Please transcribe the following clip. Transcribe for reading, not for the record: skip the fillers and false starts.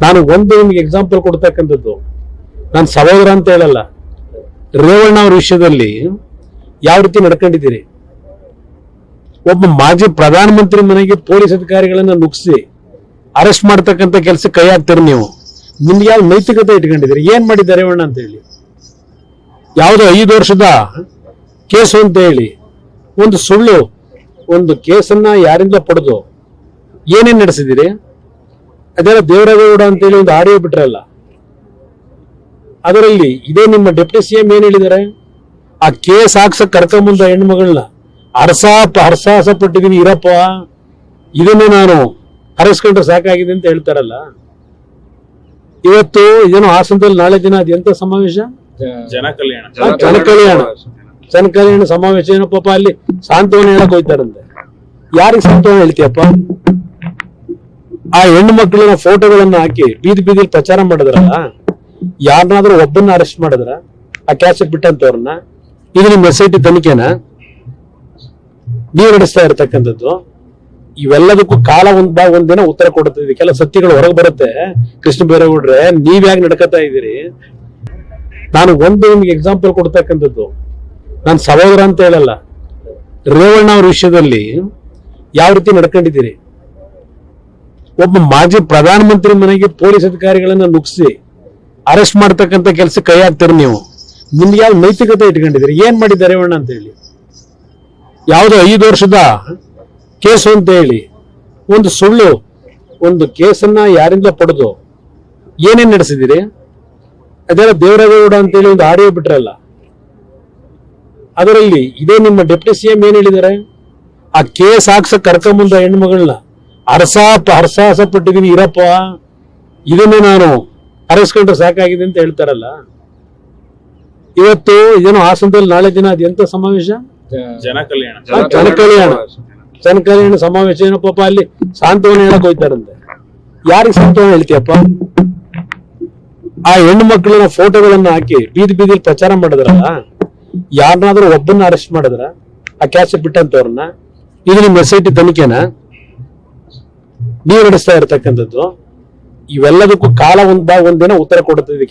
ನಾನು ಒಂದು ನಿಮ್ಗೆ ಎಕ್ಸಾಂಪಲ್ ಕೊಡ್ತಕ್ಕಂಥದ್ದು, ನಾನು ಸಹೋದರ ಅಂತ ಹೇಳಲ್ಲ, ರೇವಣ್ಣ ಅವ್ರ ವಿಷಯದಲ್ಲಿ ಯಾವ ರೀತಿ ನಡ್ಕೊಂಡಿದ್ದೀರಿ. ಒಬ್ಬ ಮಾಜಿ ಪ್ರಧಾನಮಂತ್ರಿ ಮನೆಗೆ ಪೊಲೀಸ್ ಅಧಿಕಾರಿಗಳನ್ನ ನುಗ್ಗಿಸಿ ಅರೆಸ್ಟ್ ಮಾಡ್ತಕ್ಕಂಥ ಕೆಲಸ ಕೈ ಹಾಕ್ತೀರಿ ನೀವು. ನಿಮ್ಗೆ ಯಾವ ನೈತಿಕತೆ ಇಟ್ಕೊಂಡಿದ್ದೀರಿ? ಏನ್ ಮಾಡಿದ್ದಾರೆ ರೇವಣ್ಣ ಅಂತ ಹೇಳಿ? ಯಾವುದೋ 5 ವರ್ಷದ ಕೇಸು ಅಂತ ಹೇಳಿ ಒಂದು ಸುಳ್ಳು ಒಂದು ಕೇಸನ್ನ ಯಾರಿಂದ ಪಡೆದು ಏನೇನ್ ನಡೆಸಿದಿರಿ? ಅದೆಲ್ಲ ದೇವರಾಜೇಗೌಡ ಅಂತ ಹೇಳಿ ಒಂದು ಆಡಿಯೋ ಬಿಟ್ರಲ್ಲ, ಅದರಲ್ಲಿ ಇದೇ ನಿಮ್ಮ ಡೆಪ್ಟಿ ಸಿಎಂ ಏನ್ ಹೇಳಿದ್ದಾರೆ? ಆ ಕೇಸ್ ಹಾಕ್ಸಕ್ ಕರ್ಕೊಂಬಂದ ಹೆಣ್ಮಗಳನ್ನ ಹರಸಾಹಸ ಪಟ್ಟಿದೀನಿ ಇರಪ್ಪ, ಇದನ್ನೇ ನಾನು ಹರಸ್ಕೊಂಡ್ರೆ ಸಾಕಾಗಿದೆ ಅಂತ ಹೇಳ್ತಾರಲ್ಲ. ಇವತ್ತು ಇದೇನೋ ಹಾಸನದಲ್ಲಿ ನಾಳೆ ದಿನ ಅದೆಂತ ಸಮಾವೇಶ? ಜನಕಲ್ಯಾಣ ಸಮಾವೇಶ. ಏನೋ ಪಾಪ ಅಲ್ಲಿ ಸಾಂತ್ವನ ಹೇಳಕ್ ಹೋಯ್ತಾರಂತೆ. ಯಾರಿಗೆ ಸಾಂತ್ವನ ಹೇಳ್ತೀಯಪ್ಪ? ಆ ಹೆಣ್ಣು ಮಕ್ಕಳಿನ ಫೋಟೋಗಳನ್ನ ಹಾಕಿ ಬೀದಿ ಬೀದಿಲಿ ಪ್ರಚಾರ ಮಾಡಿದ್ರಲ್ಲ, ಯಾರನ್ನಾದ್ರೂ ಒಬ್ಬನ್ನ ಅರೆಸ್ಟ್ ಮಾಡಿದ್ರ? ಆ ಕ್ಯಾಸೆಟ್ ಬಿಟ್ಟಂತವ್ರನ್ನ? ಇದು ನಿಮ್ SIT ತನಿಖೆನಾ ನೀವು ನಡೆಸ್ತಾ ಇರ್ತಕ್ಕಂಥದ್ದು? ಇವೆಲ್ಲದಕ್ಕೂ ಕಾಲ ಒಂದ್ ದಿನ ಉತ್ತರ ಕೊಡುತ್ತದೆ. ಕೆಲ ಸತ್ಯಗಳು ಹೊರಗೆ ಬರುತ್ತೆ. ಕೃಷ್ಣ ಬೈರೇಗೌಡ್ರೆ, ನೀವ್ಯಾಗ ನಡ್ಕತಾ ಇದ್ದೀರಿ? ನಾನು ಒಂದು ನಿಮ್ಗೆ ಎಕ್ಸಾಂಪಲ್ ಕೊಡ್ತಕ್ಕಂಥದ್ದು, ನಾನು ಸಹೋದರ ಅಂತ ಹೇಳಲ್ಲ, ರೇವಣ್ಣ ಅವ್ರ ವಿಷಯದಲ್ಲಿ ಯಾವ ರೀತಿ ನಡ್ಕೊಂಡಿದ್ದೀರಿ. ಒಬ್ಬ ಮಾಜಿ ಪ್ರಧಾನಮಂತ್ರಿ ಮನೆಗೆ ಪೊಲೀಸ್ ಅಧಿಕಾರಿಗಳನ್ನ ನುಗ್ಗಿಸಿ ಅರೆಸ್ಟ್ ಮಾಡ್ತಕ್ಕಂಥ ಕೆಲಸ ಕೈ ಹಾಕ್ತೀರಿ ನೀವು. ನಿಮ್ಗೆ ಯಾವ ನೈತಿಕತೆ ಇಟ್ಕೊಂಡಿದ್ದೀರಿ? ಏನ್ ಮಾಡಿದ್ದಾರೆ ರೇವಣ್ಣ ಅಂತ ಹೇಳಿ? ಯಾವುದೋ 5 ವರ್ಷದ ಕೇಸು ಅಂತ ಹೇಳಿ ಒಂದು ಸುಳ್ಳು ಒಂದು ಕೇಸನ್ನ ಯಾರಿಂದ ಪಡೆದು ಏನೇನ್ ನಡೆಸಿದಿರಿ? ಅದೆಲ್ಲ ದೇವರಾಜೇಗೌಡ ಅಂತ ಹೇಳಿ ಒಂದು ಆಡಿಯೋ ಬಿಟ್ರಲ್ಲ, ಅದರಲ್ಲಿ ಇದೇ ನಿಮ್ಮ ಡೆಪ್ಟಿ ಸಿಎಂ ಏನ್ ಹೇಳಿದ್ದಾರೆ? ಆ ಕೇಸ್ ಹಾಕ್ಸಕ್ ಕರ್ಕೊಂಬಂದ ಹೆಣ್ಮಗಳನ್ನ ಹರಸಾಹಸ ಪಟ್ಟಿದೀನಿ ಇರಪ್ಪ, ಇದನ್ನೇ ನಾನು ಹರಸ್ಕೊಂಡ್ರೆ ಸಾಕಾಗಿದೆ ಅಂತ ಹೇಳ್ತಾರಲ್ಲ. ಇವತ್ತು ಇದೇನೋ ಹಾಸನದಲ್ಲಿ ನಾಳೆ ದಿನ ಅದೆಂತ ಸಮಾವೇಶ? ಜನಕಲ್ಯಾಣ ಸಮಾವೇಶ. ಏನೋ ಪಾಪ ಅಲ್ಲಿ ಸಾಂತ್ವನ ಹೇಳಕ್ ಹೋಯ್ತಾರಂತೆ. ಯಾರಿಗೆ ಸಾಂತ್ವನ ಹೇಳ್ತೀಯಪ್ಪ? ಆ ಹೆಣ್ಣು ಮಕ್ಕಳಿನ ಫೋಟೋಗಳನ್ನ ಹಾಕಿ ಬೀದಿ ಬೀದಿಲಿ ಪ್ರಚಾರ ಮಾಡಿದ್ರಲ್ಲ, ಯಾರನ್ನಾದ್ರೂ ಒಬ್ಬನ್ನ ಅರೆಸ್ಟ್ ಮಾಡಿದ್ರ? ಆ ಕ್ಯಾಸೆಟ್ ಬಿಟ್ಟಂತವ್ರನ್ನ? ಇದು ನಿಮ್ SIT ತನಿಖೆನಾ ನೀವು ನಡೆಸ್ತಾ ಇರ್ತಕ್ಕಂಥದ್ದು? ಇವೆಲ್ಲದಕ್ಕೂ ಕಾಲ ಒಂದ್ ದಿನ ಉತ್ತರ ಕೊಡುತ್ತದೆ.